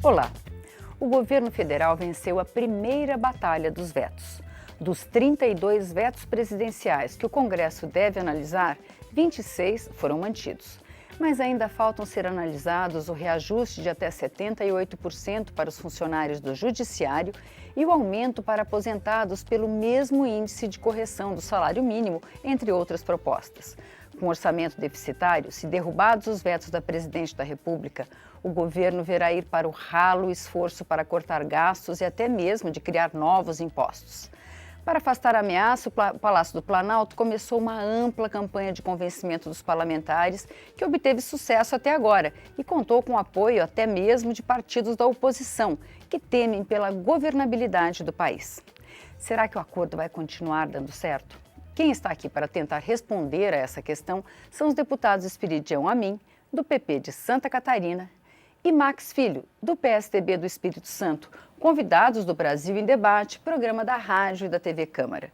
Olá! O governo federal venceu a primeira batalha dos vetos. Dos 32 vetos presidenciais que o Congresso deve analisar, 26 foram mantidos. Mas ainda faltam ser analisados o reajuste de até 78% para os funcionários do Judiciário e o aumento para aposentados pelo mesmo índice de correção do salário mínimo, entre outras propostas. Com orçamento deficitário, se derrubados os vetos da Presidente da República, o governo verá ir para o ralo o esforço para cortar gastos e até mesmo de criar novos impostos. Para afastar a ameaça, o Palácio do Planalto começou uma ampla campanha de convencimento dos parlamentares que obteve sucesso até agora e contou com o apoio até mesmo de partidos da oposição, que temem pela governabilidade do país. Será que o acordo vai continuar dando certo? Quem está aqui para tentar responder a essa questão são os deputados Esperidião Amin, do PP de Santa Catarina, e Max Filho, do PSDB do Espírito Santo, convidados do Brasil em Debate, programa da Rádio e da TV Câmara.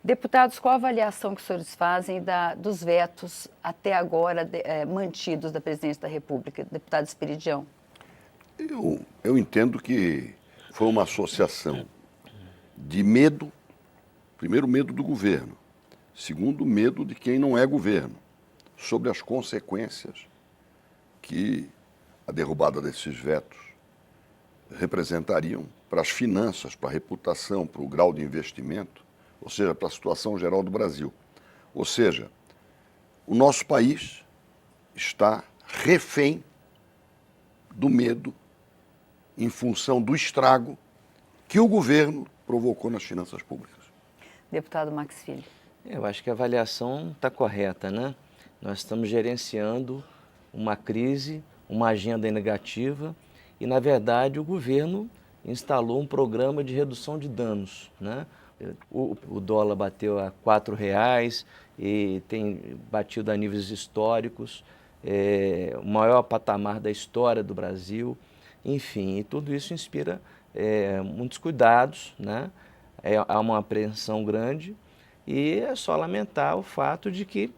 Deputados, qual a avaliação que os senhores fazem dos vetos até agora mantidos da Presidente da República? Deputado Esperidião. Eu entendo que foi uma associação de medo, primeiro medo do governo, segundo medo de quem não é governo, sobre as consequências que a derrubada desses vetos representariam para as finanças, para a reputação, para o grau de investimento, ou seja, para a situação geral do Brasil. Ou seja, o nosso país está refém do medo em função do estrago que o governo provocou nas finanças públicas. Deputado Max Filho. Eu acho que a avaliação está correta, né? Nós estamos gerenciando uma crise, uma agenda negativa e, na verdade, o governo instalou um programa de redução de danos, né? O dólar bateu a R$ 4,00 e tem batido a níveis históricos, o maior patamar da história do Brasil. Enfim, e tudo isso inspira muitos cuidados, né? Há uma apreensão grande e é só lamentar o fato de que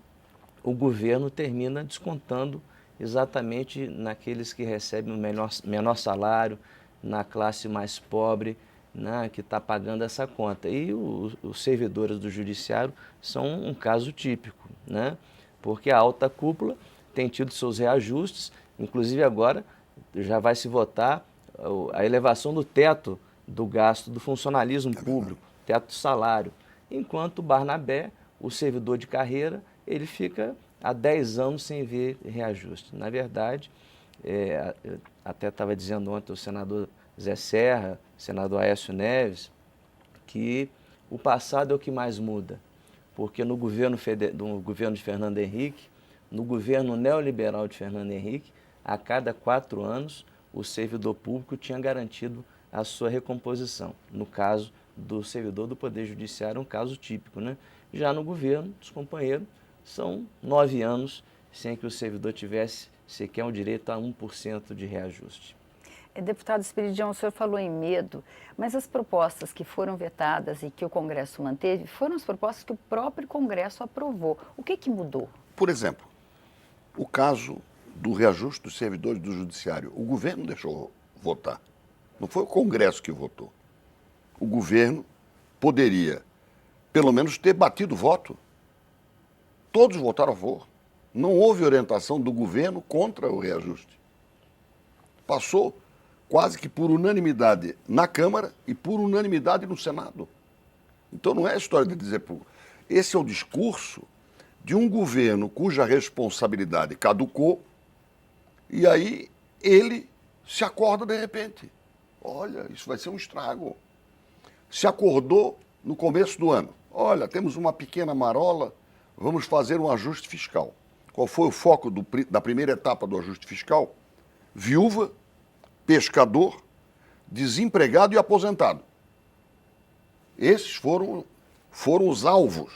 o governo termina descontando exatamente naqueles que recebem o menor salário, na classe mais pobre, né, que está pagando essa conta. E os servidores do judiciário são um caso típico, né, porque a alta cúpula tem tido seus reajustes, inclusive agora já vai se votar a elevação do teto do gasto do funcionalismo público, teto do salário, enquanto o Barnabé, o servidor de carreira, ele fica há 10 anos sem ver reajuste. Na verdade, até estava dizendo ontem o senador Zé Serra, senador Aécio Neves, que o passado é o que mais muda, porque no governo de Fernando Henrique, no governo neoliberal de Fernando Henrique, a cada 4 anos o servidor público tinha garantido a sua recomposição. No caso do servidor do Poder Judiciário, um caso típico, né? Já no governo dos companheiros, são 9 anos sem que o servidor tivesse sequer o direito a 1% de reajuste. Deputado Esperidião, o senhor falou em medo, mas as propostas que foram vetadas e que o Congresso manteve foram as propostas que o próprio Congresso aprovou. O que mudou? Por exemplo, o caso do reajuste dos servidores do Judiciário. O governo deixou votar. Não foi o Congresso que votou. O governo poderia, pelo menos, ter batido voto. Todos votaram a favor. Não houve orientação do governo contra o reajuste. Passou quase que por unanimidade na Câmara e por unanimidade no Senado. Então não é a história de dizer... Esse é o discurso de um governo cuja responsabilidade caducou e aí ele se acorda de repente. Olha, isso vai ser um estrago. Se acordou no começo do ano. Olha, temos uma pequena marola, vamos fazer um ajuste fiscal. Qual foi o foco da primeira etapa do ajuste fiscal? Viúva, pescador, desempregado e aposentado. Esses foram os alvos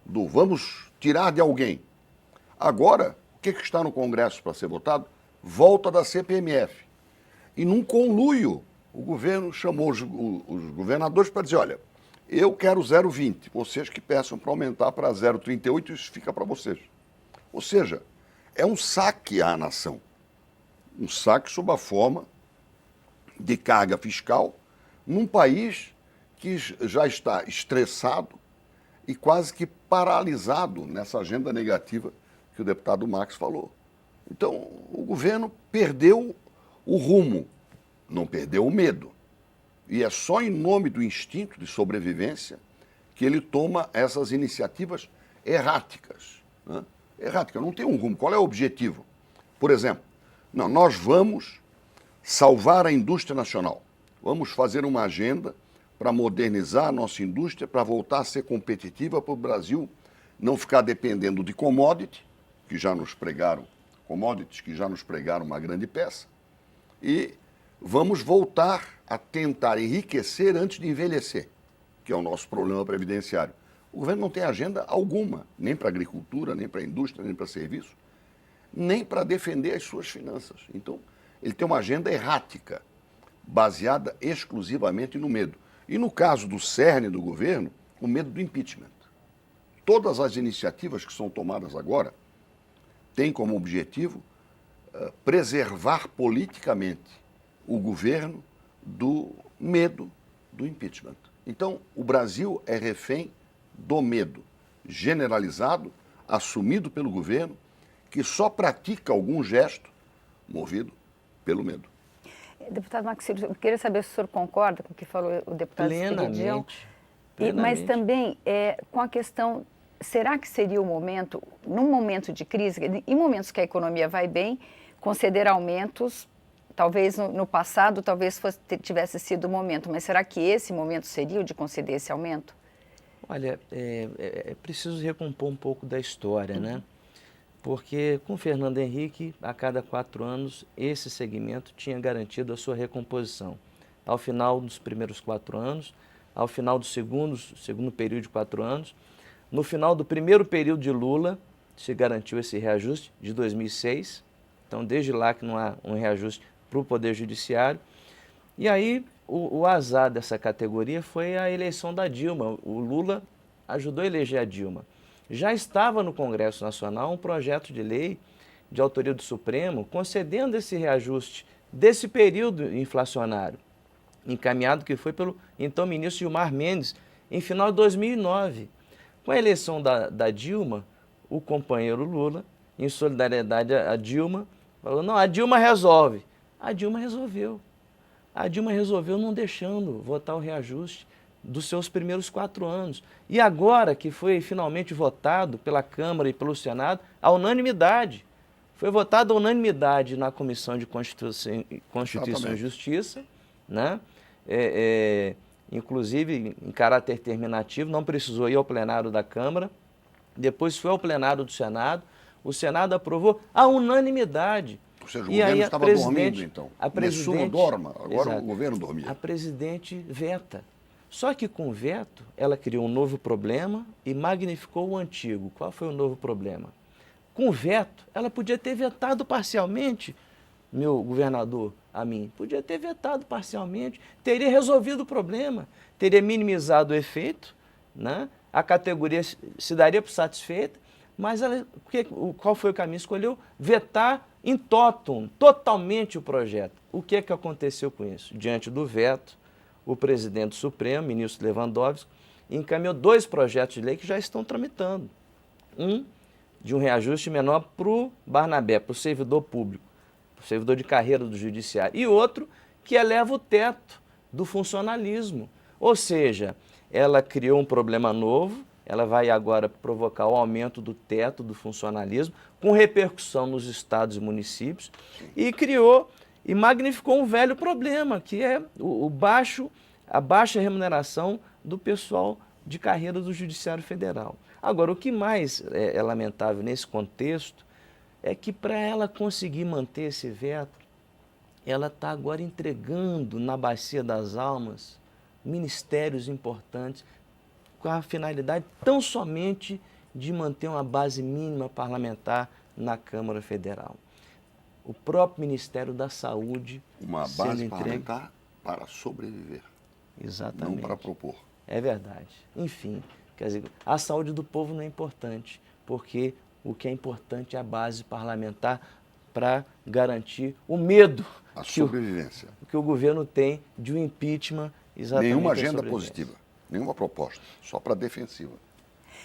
do vamos tirar de alguém. Agora, o que está no Congresso para ser votado? Volta da CPMF. E num conluio, o governo chamou os governadores para dizer, olha, eu quero 0,20, vocês que peçam para aumentar para 0,38, isso fica para vocês. Ou seja, é um saque à nação. Um saque sob a forma de carga fiscal num país que já está estressado e quase que paralisado nessa agenda negativa que o deputado Max falou. Então, o governo perdeu o rumo, não perdeu o medo. E é só em nome do instinto de sobrevivência que ele toma essas iniciativas erráticas. Né? Errática, não tem um rumo. Qual é o objetivo? Por exemplo, não, nós vamos salvar a indústria nacional. Vamos fazer uma agenda para modernizar a nossa indústria, para voltar a ser competitiva, para o Brasil não ficar dependendo de commodities que já nos pregaram uma grande peça, e vamos voltar a tentar enriquecer antes de envelhecer, que é o nosso problema previdenciário. O governo não tem agenda alguma, nem para a agricultura, nem para a indústria, nem para serviço, nem para defender as suas finanças. Então, ele tem uma agenda errática, baseada exclusivamente no medo. E no caso do cerne do governo, o medo do impeachment. Todas as iniciativas que são tomadas agora têm como objetivo preservar politicamente o governo do medo do impeachment. Então, o Brasil é refém do medo generalizado, assumido pelo governo, que só pratica algum gesto movido pelo medo. Deputado Maxilo, eu queria saber se o senhor concorda com o que falou o deputado Esperidião. Mas também com a questão, será que seria o momento, num momento de crise, em momentos que a economia vai bem, conceder aumentos, talvez no passado, talvez tivesse sido o momento, mas será que esse momento seria o de conceder esse aumento? Olha, é preciso recompor um pouco da história, né? Porque com Fernando Henrique, a cada 4 anos, esse segmento tinha garantido a sua recomposição. Ao final dos primeiros 4 anos, ao final do segundo período de 4 anos, no final do primeiro período de Lula, se garantiu esse reajuste de 2006. Então, desde lá que não há um reajuste para o Poder Judiciário. E aí, o azar dessa categoria foi a eleição da Dilma. O Lula ajudou a eleger a Dilma. Já estava no Congresso Nacional um projeto de lei de autoria do Supremo concedendo esse reajuste desse período inflacionário, encaminhado que foi pelo então ministro Gilmar Mendes em final de 2009. Com a eleição da Dilma, o companheiro Lula, em solidariedade a Dilma, falou, não, a Dilma resolve. A Dilma resolveu. A Dilma resolveu não deixando votar o reajuste dos seus primeiros 4 anos. E agora que foi finalmente votado pela Câmara e pelo Senado, a unanimidade. Foi votada a unanimidade na Comissão de Constituição e Justiça, né? Inclusive em caráter terminativo, não precisou ir ao plenário da Câmara, depois foi ao plenário do Senado, o Senado aprovou a unanimidade. Ou seja, o governo estava dormindo, então. A presidente dorma, agora exato, o governo dormia. A presidente veta. Só que com o veto, ela criou um novo problema e magnificou o antigo. Qual foi o novo problema? Com o veto, ela podia ter vetado parcialmente, meu governador, a mim, podia ter vetado parcialmente, teria resolvido o problema, teria minimizado o efeito, né? A categoria se daria por satisfeita, mas qual foi o caminho? Escolheu vetar in totum, totalmente o projeto. O que é que aconteceu com isso? Diante do veto, o presidente do Supremo, ministro Lewandowski, encaminhou 2 projetos de lei que já estão tramitando. Um de um reajuste menor para o Barnabé, para o servidor público, para o servidor de carreira do judiciário. E outro que eleva o teto do funcionalismo. Ou seja, ela criou um problema novo, ela vai agora provocar o aumento do teto do funcionalismo, com repercussão nos estados e municípios, e criou e magnificou um velho problema, que é a baixa remuneração do pessoal de carreira do Judiciário Federal. Agora, o que mais é lamentável nesse contexto é que para ela conseguir manter esse veto, ela está agora entregando na bacia das almas ministérios importantes com a finalidade tão somente de manter uma base mínima parlamentar na Câmara Federal. O próprio Ministério da Saúde uma base parlamentar para sobreviver. Exatamente. Não para propor. É verdade. Enfim, quer dizer, a saúde do povo não é importante, porque o que é importante é a base parlamentar para garantir o medo A sobrevivência. que o governo tem de um impeachment exatamente. Nenhuma agenda positiva, nenhuma proposta, só para defensiva.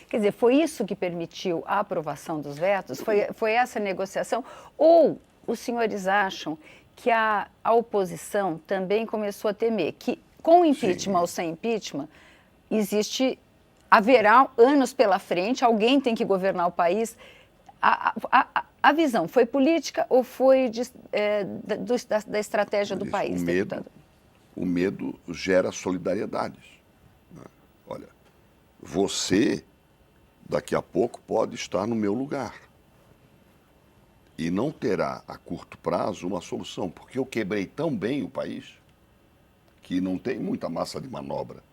Quer dizer, foi isso que permitiu a aprovação dos vetos? Foi essa negociação? Ou os senhores acham que a oposição também começou a temer que, com impeachment ou sem impeachment, haverá anos pela frente, alguém tem que governar o país? A visão foi política ou foi da estratégia do país, deputado? O medo gera solidariedades. Olha, você, daqui a pouco, pode estar no meu lugar. E não terá, a curto prazo, uma solução, porque eu quebrei tão bem o país que não tem muita massa de manobra.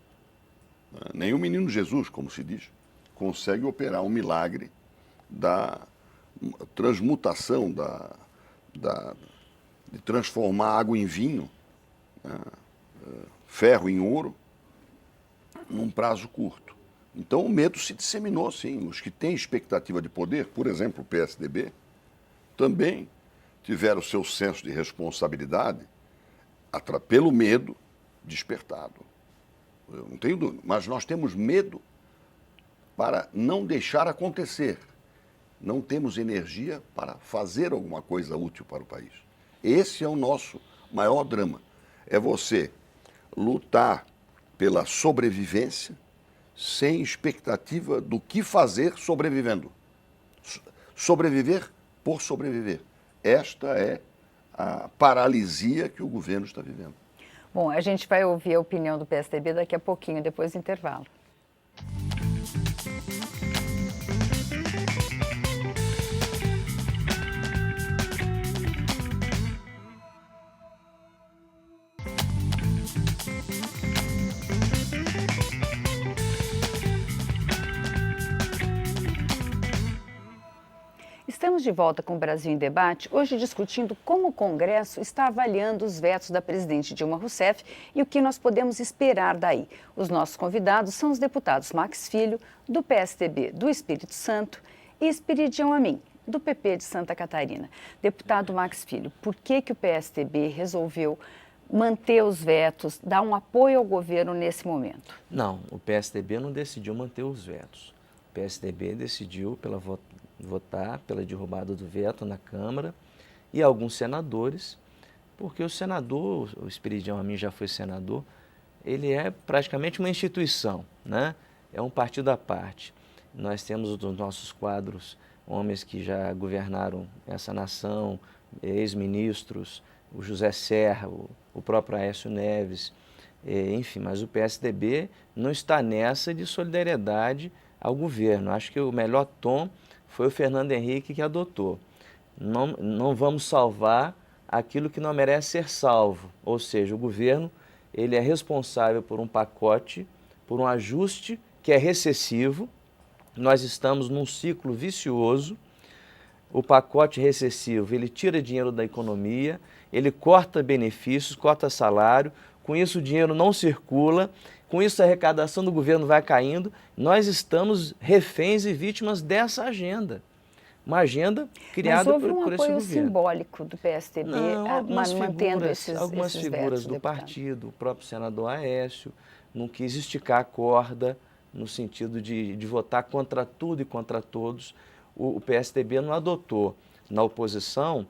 Nem o menino Jesus, como se diz, consegue operar um milagre da transmutação, de transformar água em vinho, ferro em ouro, num prazo curto. Então o medo se disseminou, sim. Os que têm expectativa de poder, por exemplo, o PSDB, também tiveram seu senso de responsabilidade pelo medo despertado. Eu não tenho dúvida, mas nós temos medo para não deixar acontecer. Não temos energia para fazer alguma coisa útil para o país. Esse é o nosso maior drama. É você lutar pela sobrevivência sem expectativa do que fazer sobrevivendo. Sobreviver por sobreviver. Esta é a paralisia que o governo está vivendo. Bom, a gente vai ouvir a opinião do PSDB daqui a pouquinho, depois do intervalo. Estamos de volta com o Brasil em Debate, hoje discutindo como o Congresso está avaliando os vetos da presidente Dilma Rousseff e o que nós podemos esperar daí. Os nossos convidados são os deputados Max Filho, do PSDB do Espírito Santo, e Espiridião Amin, do PP de Santa Catarina. Deputado Max Filho, por que o PSDB resolveu manter os vetos, dar um apoio ao governo nesse momento? Não, o PSDB não decidiu manter os vetos. O PSDB decidiu votar pela derrubada do veto na Câmara e alguns senadores, porque o senador, o Espiridião Amin já foi senador, ele é praticamente uma instituição, né? É um partido à parte. Nós temos os nossos quadros, homens que já governaram essa nação, ex-ministros, o José Serra, o próprio Aécio Neves, enfim, mas o PSDB não está nessa de solidariedade ao governo. Acho que o melhor tom foi o Fernando Henrique que adotou. Não vamos salvar aquilo que não merece ser salvo, ou seja, o governo ele é responsável por um pacote, por um ajuste que é recessivo. Nós estamos num ciclo vicioso. O pacote recessivo, ele tira dinheiro da economia, ele corta benefícios, corta salário, com isso o dinheiro não circula, com isso a arrecadação do governo vai caindo. Nós estamos reféns e vítimas dessa agenda. Uma agenda criada por esse governo. Mas houve um apoio simbólico do PSDB, mantendo algumas esses figuras vetos, do deputado. partido, o próprio senador Aécio, não quis esticar a corda no sentido de votar contra tudo e contra todos. O PSDB não adotou na oposição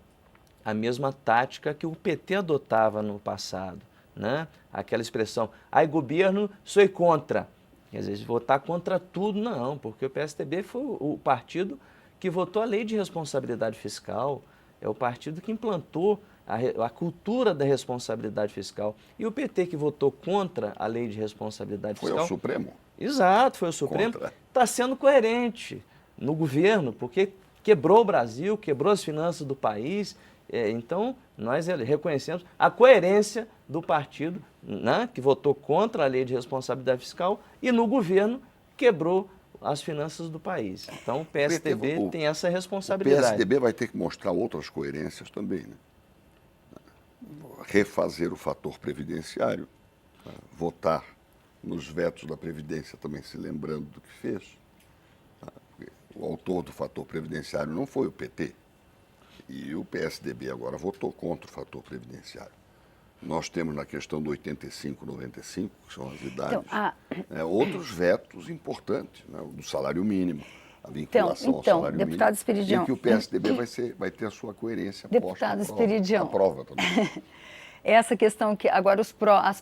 a mesma tática que o PT adotava no passado, né? Aquela expressão, ai governo, sou contra. Quer dizer, votar contra tudo, não, porque o PSDB foi o partido que votou a lei de responsabilidade fiscal, é o partido que implantou a cultura da responsabilidade fiscal. E o PT que votou contra a lei de responsabilidade fiscal... Foi ao Supremo? Exato, foi o Supremo. Está sendo coerente no governo, porque quebrou o Brasil, quebrou as finanças do país. Então, nós reconhecemos a coerência do partido, né, que votou contra a lei de responsabilidade fiscal e no governo quebrou as finanças do país. Então, o PSDB tem essa responsabilidade. O PSDB vai ter que mostrar outras coerências também, né? Refazer o fator previdenciário, votar nos vetos da Previdência também se lembrando do que fez. O autor do fator previdenciário não foi o PT. E o PSDB agora votou contra o fator previdenciário. Nós temos na questão do 85, 95, que são as idades, outros vetos importantes, né? O do salário mínimo, a vinculação ao salário deputado mínimo, Esperidião, em que o PSDB vai ter a sua coerência deputado posta Esperidião, à prova também. Essa questão que agora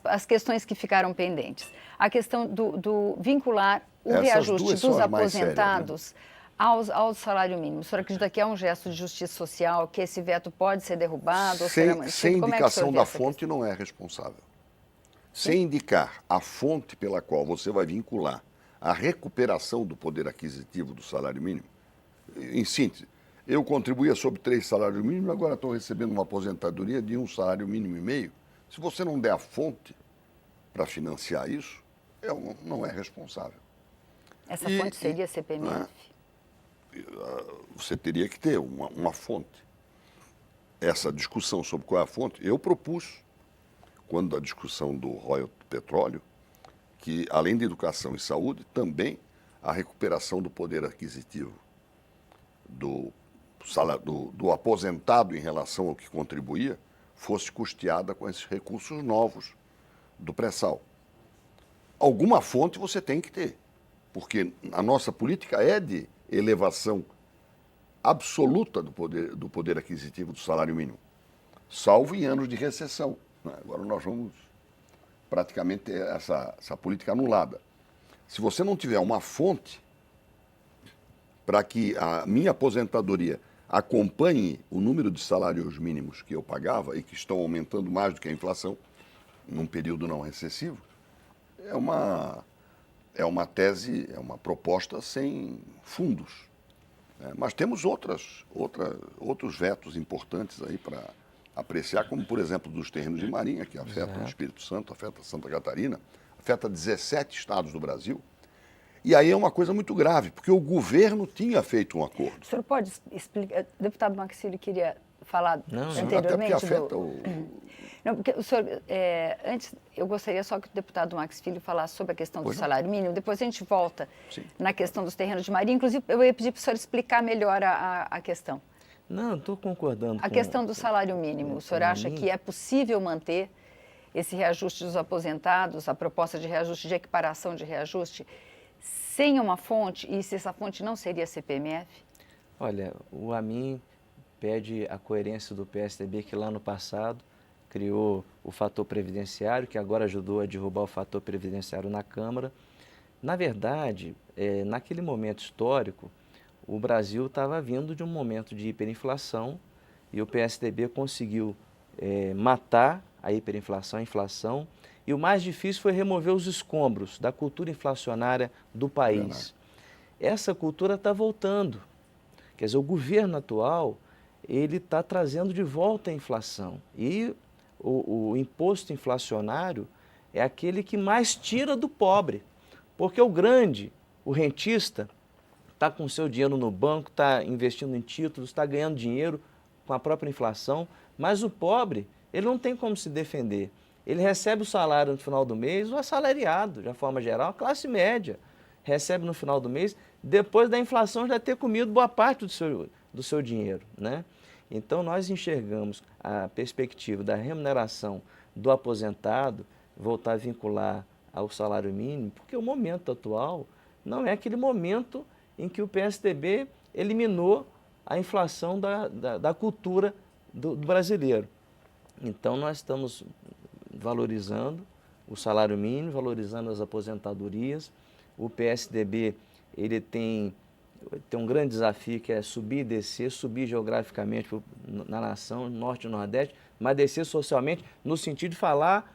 as questões que ficaram pendentes, a questão do vincular o Essas reajuste duas são dos as mais sérias, né? aposentados ao salário mínimo. O senhor acredita que é um gesto de justiça social, que esse veto pode ser derrubado ou será mantido? Sem Como é que o senhor indicação vê da essa fonte questão? não é responsável. Sem indicar a fonte pela qual você vai vincular a recuperação do poder aquisitivo do salário mínimo, em síntese, eu contribuía sobre 3 salários mínimos, agora estou recebendo uma aposentadoria de 1 salário mínimo e meio. Se você não der a fonte para financiar isso, não é responsável. Essa fonte seria CPMF? Você teria que ter uma fonte. Essa discussão sobre qual é a fonte, eu propus, quando da discussão do royalty do petróleo, que além de educação e saúde, também a recuperação do poder aquisitivo do aposentado em relação ao que contribuía fosse custeada com esses recursos novos do pré-sal. Alguma fonte você tem que ter, porque a nossa política é de elevação absoluta do poder aquisitivo do salário mínimo, salvo em anos de recessão. Agora nós vamos praticamente ter essa política anulada. Se você não tiver uma fonte para que a minha aposentadoria acompanhe o número de salários mínimos que eu pagava e que estão aumentando mais do que a inflação, num período não recessivo, é uma tese, é uma proposta sem fundos. Mas temos outros vetos importantes aí para apreciar, como, por exemplo, dos terrenos de marinha, que afeta o Espírito Santo, afeta Santa Catarina, afeta 17 estados do Brasil. E aí é uma coisa muito grave, porque o governo tinha feito um acordo. O senhor pode explicar? O deputado Maxilli queria falar anteriormente. Até porque afeta Não, porque o senhor, antes, eu gostaria só que o deputado Max Filho falasse sobre a questão do salário mínimo, depois a gente volta na questão dos terrenos de marinha. Inclusive, eu ia pedir para o senhor explicar melhor a questão. Não, estou concordando. A questão do salário mínimo, o senhor acha que é possível manter esse reajuste dos aposentados, a proposta de reajuste, de equiparação de reajuste, sem uma fonte, e se essa fonte não seria a CPMF? Olha, o AMIN pede a coerência do PSDB, que lá no passado criou o fator previdenciário, que agora ajudou a derrubar o fator previdenciário na Câmara. Na verdade, naquele momento histórico, o Brasil estava vindo de um momento de hiperinflação e o PSDB conseguiu matar a hiperinflação, a inflação, e o mais difícil foi remover os escombros da cultura inflacionária do país. Essa cultura está voltando. Quer dizer, o governo atual, ele está trazendo de volta a inflação. E o imposto inflacionário é aquele que mais tira do pobre. Porque o grande, o rentista, está com o seu dinheiro no banco, está investindo em títulos, está ganhando dinheiro com a própria inflação, mas o pobre, ele não tem como se defender. Ele recebe o salário no final do mês, o assalariado, de uma forma geral, a classe média, recebe no final do mês, depois da inflação já ter comido boa parte do seu dinheiro, né? Então, nós enxergamos a perspectiva da remuneração do aposentado voltar a vincular ao salário mínimo, porque o momento atual não é aquele momento em que o PSDB eliminou a inflação da cultura do brasileiro. Então, nós estamos valorizando o salário mínimo, valorizando as aposentadorias. O PSDB ele tem um grande desafio, que é subir e descer, subir geograficamente na nação, norte e nordeste, mas descer socialmente no sentido de falar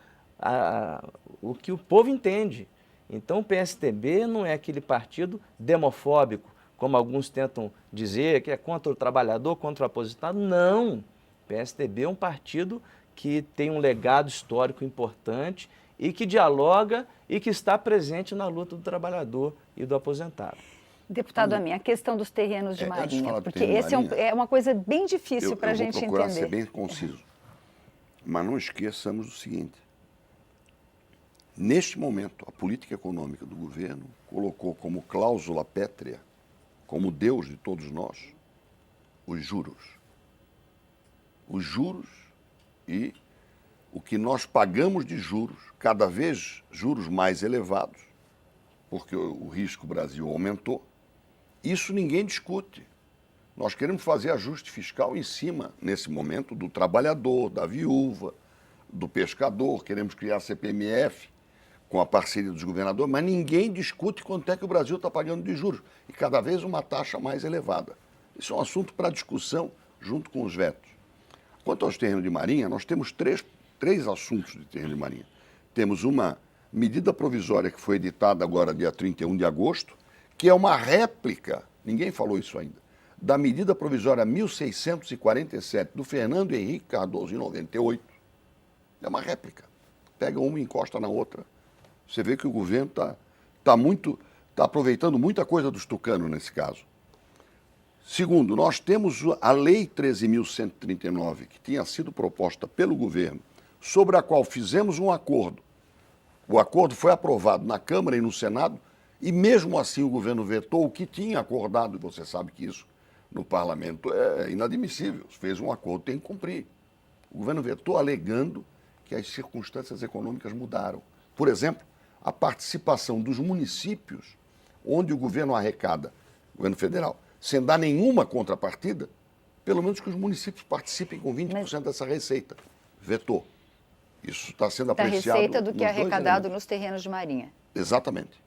o que o povo entende. Então, o PSDB não é aquele partido demofóbico, como alguns tentam dizer, que é contra o trabalhador, contra o aposentado. Não! O PSDB é um partido que tem um legado histórico importante e que dialoga e que está presente na luta do trabalhador e do aposentado. Deputado Amin, a questão dos terrenos de marinha, porque esse é uma coisa bem difícil para a gente entender. Eu vou procurar ser bem conciso, mas não esqueçamos o seguinte: neste momento, a política econômica do governo colocou como cláusula pétrea, como Deus de todos nós, os juros. os juros e o que nós pagamos de juros, cada vez juros mais elevados, porque o risco Brasil aumentou. Isso ninguém discute. Nós queremos fazer ajuste fiscal em cima, nesse momento, do trabalhador, da viúva, do pescador, queremos criar CPMF com a parceria dos governadores, mas ninguém discute quanto é que o Brasil está pagando de juros, e cada vez uma taxa mais elevada. Isso é um assunto para discussão junto com os vetos. Quanto aos terrenos de marinha, nós temos três assuntos de terreno de marinha. Temos uma medida provisória que foi editada agora, dia 31 de agosto, que é uma réplica, ninguém falou isso ainda, da medida provisória 1647 do Fernando Henrique Cardoso, em 98. É uma réplica. Pega uma e encosta na outra. Você vê que o governo está aproveitando muita coisa dos tucanos nesse caso. Segundo, nós temos a Lei 13.139, que tinha sido proposta pelo governo, sobre a qual fizemos um acordo. O acordo foi aprovado na Câmara e no Senado, e mesmo assim o governo vetou o que tinha acordado, e você sabe que isso no parlamento é inadmissível. Fez um acordo, tem que cumprir. O governo vetou alegando que as circunstâncias econômicas mudaram. Por exemplo, a participação dos municípios, onde o governo arrecada, o governo federal, sem dar nenhuma contrapartida, pelo menos que os municípios participem com 20% dessa receita. Vetou. Isso está sendo apreciado. Da receita do que é arrecadado nos terrenos de marinha. Exatamente.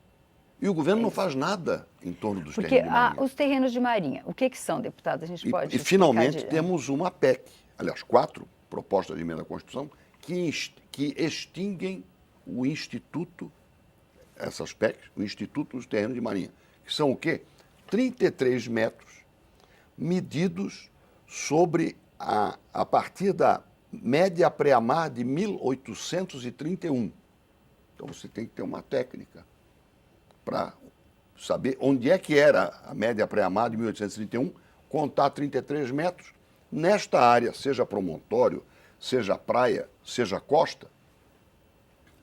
E o governo não faz nada em torno dos terrenos de marinha. Os terrenos de marinha, o que são, deputado? A gente pode E finalmente temos uma PEC, aliás, 4 propostas de emenda à Constituição, que extinguem o Instituto, essas PECs, o Instituto dos Terrenos de Marinha, que são o quê? 33 metros medidos sobre a partir da média pré-mar de 1831. Então você tem que ter uma técnica para saber onde é que era a média pré-mar de 1831, contar 33 metros nesta área, seja promontório, seja praia, seja costa.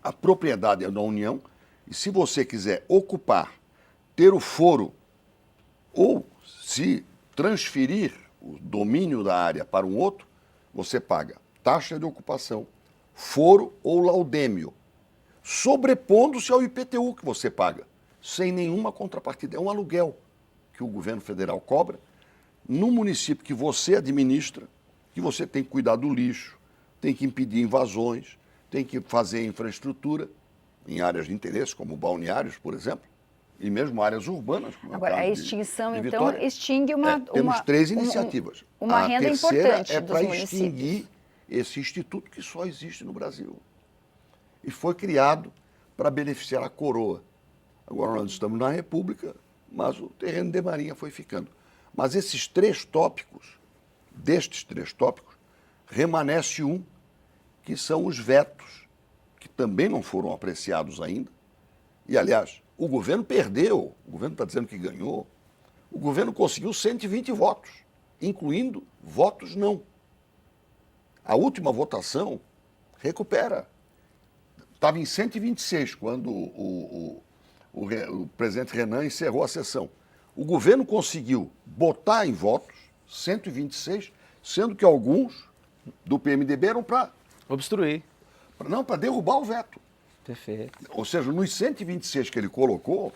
A propriedade é da União, e se você quiser ocupar, ter o foro ou se transferir o domínio da área para um outro, você paga taxa de ocupação, foro ou laudêmio, sobrepondo-se ao IPTU que você paga, sem nenhuma contrapartida. É um aluguel que o governo federal cobra no município que você administra, que você tem que cuidar do lixo, tem que impedir invasões, tem que fazer infraestrutura em áreas de interesse, como balneários, por exemplo, e mesmo áreas urbanas. Como agora, a extinção, então, extingue temos 3 iniciativas. Uma renda importante é dos para municípios. extinguir esse instituto que só existe no Brasil. E foi criado para beneficiar a coroa. Agora nós estamos na República, mas o terreno de marinha foi ficando. Mas esses 3 tópicos, destes 3 tópicos, remanesce um, que são os vetos, que também não foram apreciados ainda. E, aliás, o governo perdeu, o governo está dizendo que ganhou, o governo conseguiu 120 votos, incluindo votos não. A última votação recupera. Estava em 126 quando o presidente Renan encerrou a sessão. O governo conseguiu botar em votos 126, sendo que alguns do PMDB eram para obstruir. Não, para derrubar o veto. Perfeito. Ou seja, nos 126 que ele colocou,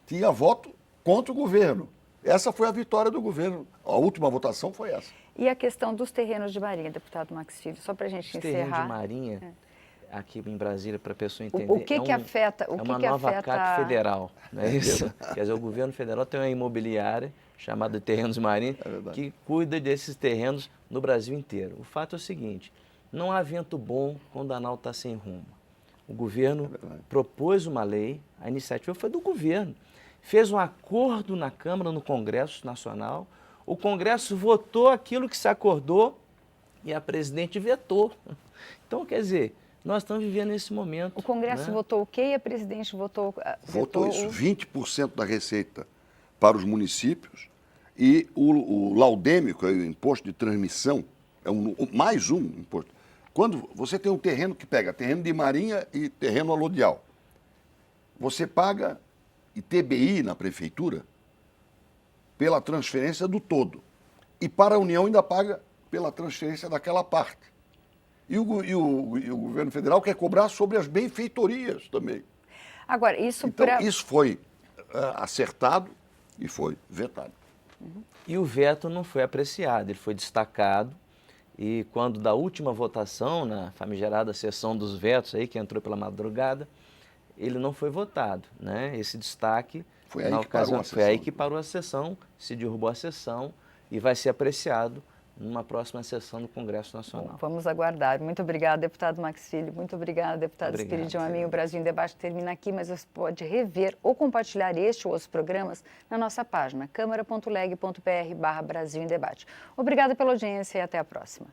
tinha voto contra o governo. Essa foi a vitória do governo. A última votação foi essa. E a questão dos terrenos de marinha, deputado Max Filho, só para a gente encerrar. Terreno de marinha, aqui em Brasília, para a pessoa entender, o que afeta? É uma nova CAC federal, não é isso? Quer dizer, o governo federal tem uma imobiliária chamada Terrenos de Marinha, que cuida desses terrenos no Brasil inteiro. O fato é o seguinte, não há vento bom quando a nau está sem rumo. O governo propôs uma lei, a iniciativa foi do governo, fez um acordo na Câmara, no Congresso Nacional, o Congresso votou aquilo que se acordou e a presidente vetou. Então, quer dizer, nós estamos vivendo esse momento. O Congresso votou o quê e a presidente votou isso, 20% da receita para os municípios e o laudêmio, que é o imposto de transmissão, é mais um imposto. Quando você tem um terreno que pega terreno de marinha e terreno aludial, você paga ITBI na prefeitura pela transferência do todo. E para a União ainda paga pela transferência daquela parte. E o governo federal quer cobrar sobre as benfeitorias também. Agora, isso Então, isso foi acertado e foi vetado. E o veto não foi apreciado, ele foi destacado. E quando da última votação, na famigerada sessão dos vetos, aí, que entrou pela madrugada, ele não foi votado, né? Esse destaque, foi aí na que parou ocasião, a foi aí sessão. que parou a sessão, se derrubou a sessão e vai ser apreciado numa próxima sessão do Congresso Nacional. Bom, vamos aguardar. Muito obrigada, deputado Max Filho. Muito obrigada, deputado Espiridião Amin. O Brasil em Debate termina aqui, mas você pode rever ou compartilhar este ou outros programas na nossa página câmara.leg.br/Brasil em Debate. Obrigada pela audiência e até a próxima.